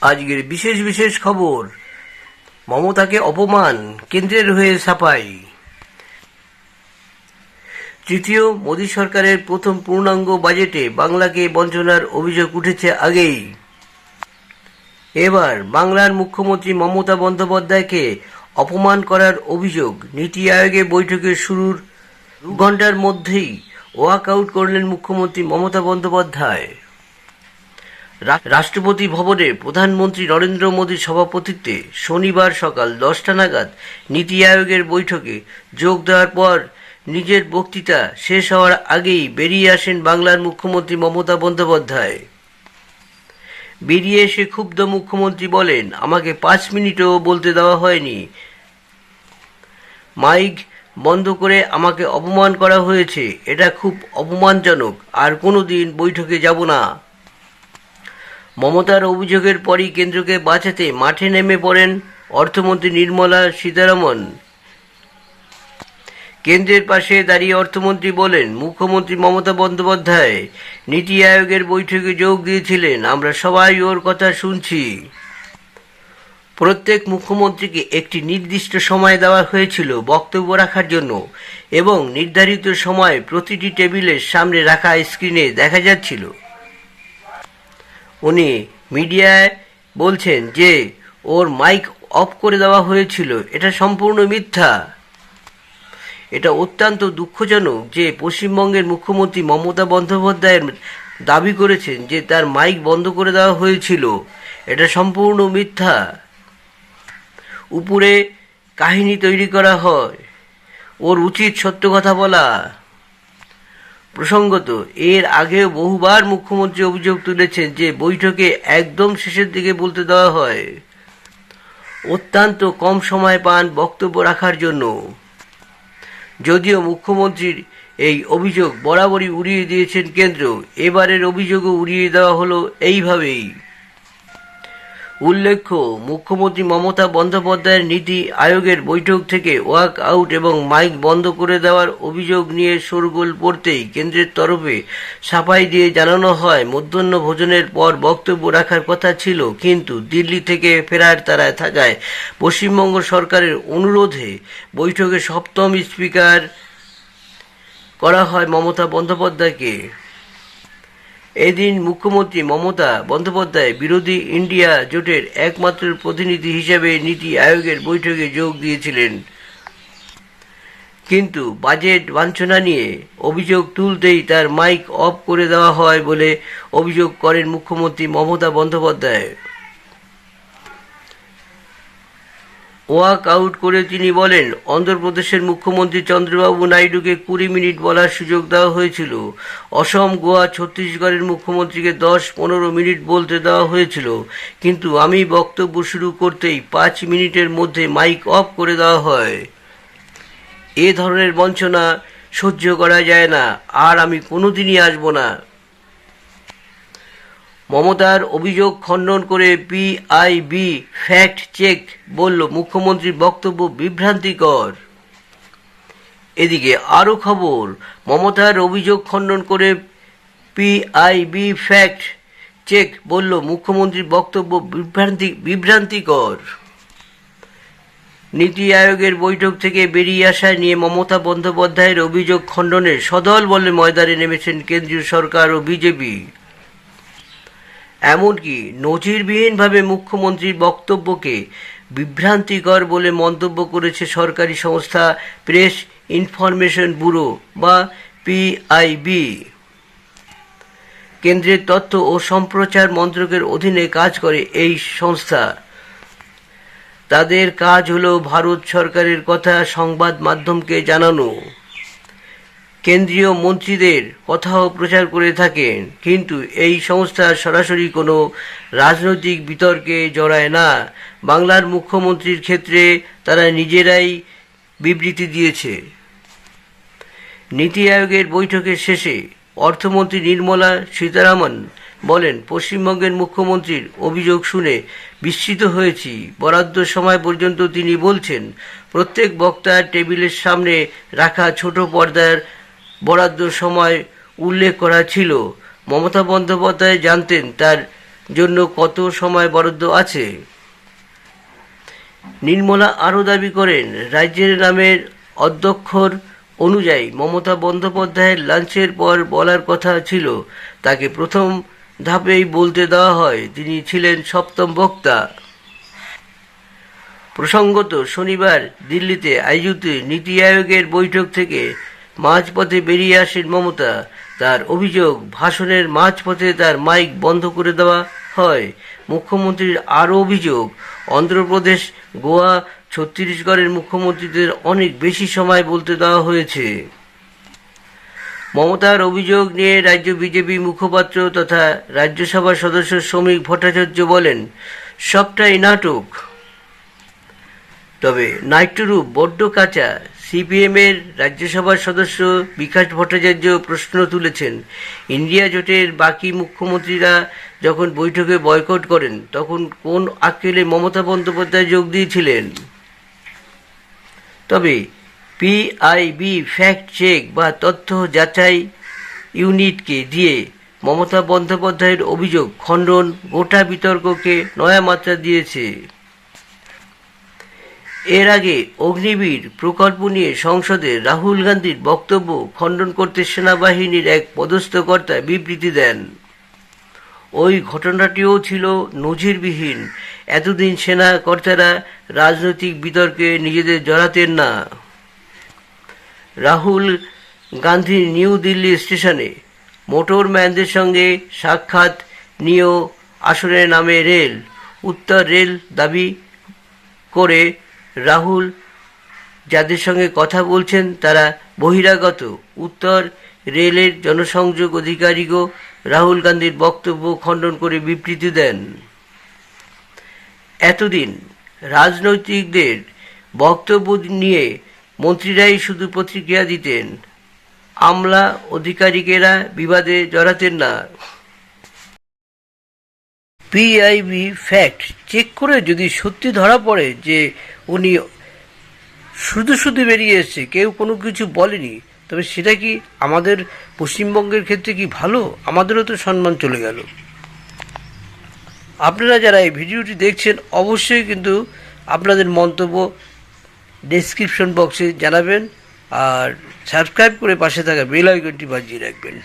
আজকের বিশেষ বিশেষ খবর, মমতাকে অপমান, কেন্দ্রের হয়ে সাফাই। তৃতীয় মোদী সরকারের প্রথম পূর্ণাঙ্গ বাজেটে বাংলাকে বঞ্চনার অভিযোগ উঠেছে আগেই। এবার বাংলার মুখ্যমন্ত্রী মমতা বন্দ্যোপাধ্যায়কে অপমান করার অভিযোগ। নীতি আয়োগের বৈঠকের শুরুর 2 ঘন্টার মধ্যেই ওয়াক আউট করলেন মুখ্যমন্ত্রী মমতা বন্দ্যোপাধ্যায়। রাষ্ট্রপতি ভবনে প্রধানমন্ত্রী নরেন্দ্র মোদীর সভাপতিত্বে শনিবার সকাল 10টা নাগাদ নীতি আয়োগের বৈঠকে যোগ দেওয়ার পর নিজের বক্তৃতা শেষ হওয়ার আগেই বেরিয়ে আসেন বাংলার মুখ্যমন্ত্রী মমতা বন্দ্যোপাধ্যায়। বেরিয়ে এসে ক্ষুব্ধ মুখ্যমন্ত্রী বলেন, আমাকে 5 মিনিটও বলতে দেওয়া হয়নি, মাইক বন্ধ করে আমাকে অপমান করা হয়েছে, এটা খুব অপমানজনক, আর কোনোদিন বৈঠকে যাব না। মমতার অভিযোগের পরই কেন্দ্রকে বাঁচাতে মাঠে নেমে পড়েন অর্থমন্ত্রী নির্মলা সীতারামন। কেন্দ্রের পাশে দাঁড়িয়ে অর্থমন্ত্রী বলেন, মুখ্যমন্ত্রী মমতা বন্দ্যোপাধ্যায় নীতি আয়োগের বৈঠকে যোগ দিয়েছিলেন, আমরা সবাই ওর কথা শুনছি। প্রত্যেক মুখ্যমন্ত্রীকে একটি নির্দিষ্ট সময় দেওয়া হয়েছিল বক্তব্য রাখার জন্য, এবং নির্ধারিত সময় প্রতিটি টেবিলের সামনে রাখা স্ক্রিনে দেখা যাচ্ছিল। উনি মিডিয়ায় বলছেন যে ওর মাইক অফ করে দেওয়া হয়েছিল, এটা সম্পূর্ণ মিথ্যা। এটা অত্যন্ত দুঃখজনক যে পশ্চিমবঙ্গের মুখ্যমন্ত্রী মমতা বন্দ্যোপাধ্যায়ের দাবি করেছেন যে তার মাইক বন্ধ করে দেওয়া হয়েছিল, এটা সম্পূর্ণ মিথ্যা। উপরে কাহিনী তৈরি করা হয়, ওর উচিত সত্য কথা বলা। প্রসঙ্গত, এর আগেও বহুবার মুখ্যমন্ত্রী অভিযোগ তুলেছেন যে বৈঠকে একদম শেষের দিকে বলতে দেওয়া হয়, অত্যন্ত কম সময় পান বক্তব্য রাখার জন্য। যদিও মুখ্যমন্ত্রীর এই অভিযোগ বরাবরই উড়িয়ে দিয়েছেন কেন্দ্র, এবারের অভিযোগও উড়িয়ে দেওয়া হলো এইভাবেই। উল্লেখ্য, মুখ্যমন্ত্রী মমতা বন্দ্যোপাধ্যায়ের নীতি আয়োগের বৈঠক থেকে ওয়াক আউট এবং মাইক বন্ধ করে দেওয়ার অভিযোগ নিয়ে শোরগোল পড়তেই কেন্দ্রের তরফে সাফাই দিয়ে জানানো হয়, মধ্যাহ্ন ভোজনের পর বক্তব্য রাখার কথা ছিল, কিন্তু দিল্লি থেকে ফেরার তাড়ায় থাকায় পশ্চিমবঙ্গ সরকারের অনুরোধে বৈঠকে সপ্তম স্পিকার করা হয় মমতা বন্দ্যোপাধ্যায়কে। এদিন মুখ্যমন্ত্রী মমতা বন্দ্যোপাধ্যায় বিরোধী ইন্ডিয়া জোটের একমাত্র প্রতিনিধি হিসেবে নীতি আয়োগের বৈঠকে যোগ দিয়েছিলেন, কিন্তু বাজেট বঞ্চনা নিয়ে অভিযোগ তুলতেই তার মাইক অফ করে দেওয়া হয় বলে অভিযোগ করেন মুখ্যমন্ত্রী মমতা বন্দ্যোপাধ্যায়। ওয়াক আউট করে তিনি বলেন, অন্ধ্রপ্রদেশের মুখ্যমন্ত্রী চন্দ্রবাবু নাইডুকে 20 মিনিট বলার সুযোগ দেওয়া হয়েছিল, অসম, গোয়া, ছত্তিশগড়ের মুখ্যমন্ত্রীকে 10-15 মিনিট বলতে দেওয়া হয়েছিল, কিন্তু আমি বক্তব্য শুরু করতেই 5 মিনিটের মধ্যে মাইক অফ করে দেওয়া হয়। এ ধরনের বঞ্চনা সহ্য করা যায় না, আর আমি কোনোদিনই আসব না। মমতার অভিযোগ খণ্ডন করে পিআইবি ফ্যাক্ট চেক বলল, মুখ্যমন্ত্রীর বক্তব্য বিভ্রান্তিকর। এদিকে আরও খবর, মমতার অভিযোগ খণ্ডন করে পিআইবি ফ্যাক্ট চেক বলল, মুখ্যমন্ত্রীর বক্তব্য বিভ্রান্তিকর। নীতি আয়োগের বৈঠক থেকে বেরিয়ে আসা নিয়ে মমতা বন্দ্যোপাধ্যায়ের অভিযোগ খণ্ডনে সদল বলে ময়দানে নেমেছেন কেন্দ্রীয় সরকার ও বিজেপি। এমনকি নজিরবিহীনভাবে মুখ্যমন্ত্রীর বক্তব্যকে বিভ্রান্তিকর বলে মন্তব্য করেছে সরকারি সংস্থা প্রেস ইনফরমেশন ব্যুরো বা পিআইবি। কেন্দ্রের তথ্য ও সম্প্রচার মন্ত্রকের অধীনে কাজ করে এই সংস্থা। তাদের কাজ হলো ভারত সরকারের কথা সংবাদ মাধ্যমকে জানানো। কেন্দ্রীয় মন্ত্রীদের কথাও প্রচার করে থাকেন, কিন্তু এই সংস্থা সরাসরি কোনো রাজনৈতিক বিতর্কে জড়ায় না। বাংলার মুখ্যমন্ত্রীর ক্ষেত্রে তারা নিজেরাই বিবৃতি দিয়েছে। নীতি আয়োগের বৈঠকের শেষে অর্থমন্ত্রী নির্মলা সীতারামন বলেন, পশ্চিমবঙ্গের মুখ্যমন্ত্রীর অভিযোগ শুনে বিস্মিত হয়েছি। বরাদ্দ সময় পর্যন্ত তিনি বলছেন, প্রত্যেক বক্তার টেবিলের সামনে রাখা ছোট পর্দার বরাদ্দ সময় উল্লেখ করা ছিল। মমতা বন্দ্যোপাধ্যায় জানতেন তার জন্য কত সময় বরাদ্দ আছে। নির্মলা আরও দাবি করেন, রাজ্যের নামের অধ্যক্ষর অনুযায়ী মমতা বন্দ্যোপাধ্যায়ের লাঞ্চের পর বলার কথা ছিল, তাকে প্রথম ধাপেই বলতে দেওয়া হয়। তিনি ছিলেন সপ্তম বক্তা। প্রসঙ্গত, শনিবার দিল্লিতে আয়োজিত নীতি আয়োগের বৈঠক থেকে মাঝপথে বেরিয়ে আসেন মমতা। তার অভিযোগ, ভাষণের মাঝপথে তার মাইক বন্ধ করে দেওয়া হয়। মুখ্যমন্ত্রীর আরও অভিযোগ, অন্ধ্রপ্রদেশ, গোয়া, ছত্তিশগড়ের মুখ্যমন্ত্রীদের অনেক বেশি সময় বলতে দেওয়া হয়েছে। মমতার অভিযোগ নিয়ে রাজ্য বিজেপি মুখপাত্র তথা রাজ্যসভার সদস্য শ্রমিক ভট্টাচার্য বলেন, সবটাই নাটক। তবে নাট্যরূপ বড্ড কাঁচা। সিপিএমের রাজ্যসভার সদস্য বিকাশ ভট্টাচার্য প্রশ্ন তুলেছেন, ইন্ডিয়া জোটের বাকি মুখ্যমন্ত্রীরা যখন বৈঠকে বয়কট করেন, তখন কোন আক্কেলে মমতা বন্দ্যোপাধ্যায় যোগ দিয়েছিলেন? তবে পিআইবি ফ্যাক্ট চেক বা তথ্য যাচাই ইউনিটকে দিয়ে মমতা বন্দ্যোপাধ্যায়ের অভিযোগ খণ্ডন গোটা বিতর্ককে নয়া মাত্রা দিয়েছে। এর আগে অগ্নিবীর প্রকল্প নিয়ে সংসদে রাহুল গান্ধীর বক্তব্য খণ্ডন করতে সেনাবাহিনীর এক পদস্থ কর্তা বিবৃতি দেন। ওই ঘটনাটিও ছিল নজিরবিহীন। এতদিন সেনা কর্তারা রাজনৈতিক বিতর্কে নিজেদের জড়াতেন না। রাহুল গান্ধী নিউ দিল্লি স্টেশনে মোটরম্যানদের সঙ্গে সাক্ষাৎ নিয়েও আসনের নামে রেল, উত্তর রেল দাবি করে রাহুল যাদের সঙ্গে কথা বলছেন তারা বহিরাগত। উত্তর রেলের জনসংযোগ আধিকারিকও রাহুল গান্ধীর বক্তব্য খণ্ডন করে বিবৃতি দেন। এতদিন রাজনৈতিকদের বক্তব্য নিয়ে মন্ত্রীরাই শুধু প্রতিক্রিয়া দিতেন, আমলা আধিকারিকেরা বিবাদে জড়াতেন না। পিআইবি ফ্যাক্ট চেক করে যদি সত্যি ধরা পড়ে যে উনি শুধু বেরিয়ে এসছে, কেউ কোনো কিছু বলেনি, তবে সেটা কি আমাদের পশ্চিমবঙ্গের ক্ষেত্রে কি ভালো? আমাদেরও তো সম্মান চলে গেল। আপনারা যারা এই ভিডিওটি দেখছেন অবশ্যই কিন্তু আপনাদের মন্তব্য ডেসক্রিপশন বক্সে জানাবেন আর সাবস্ক্রাইব করে পাশে থাকা বেল আইকনটি বাজিয়ে রাখবেন।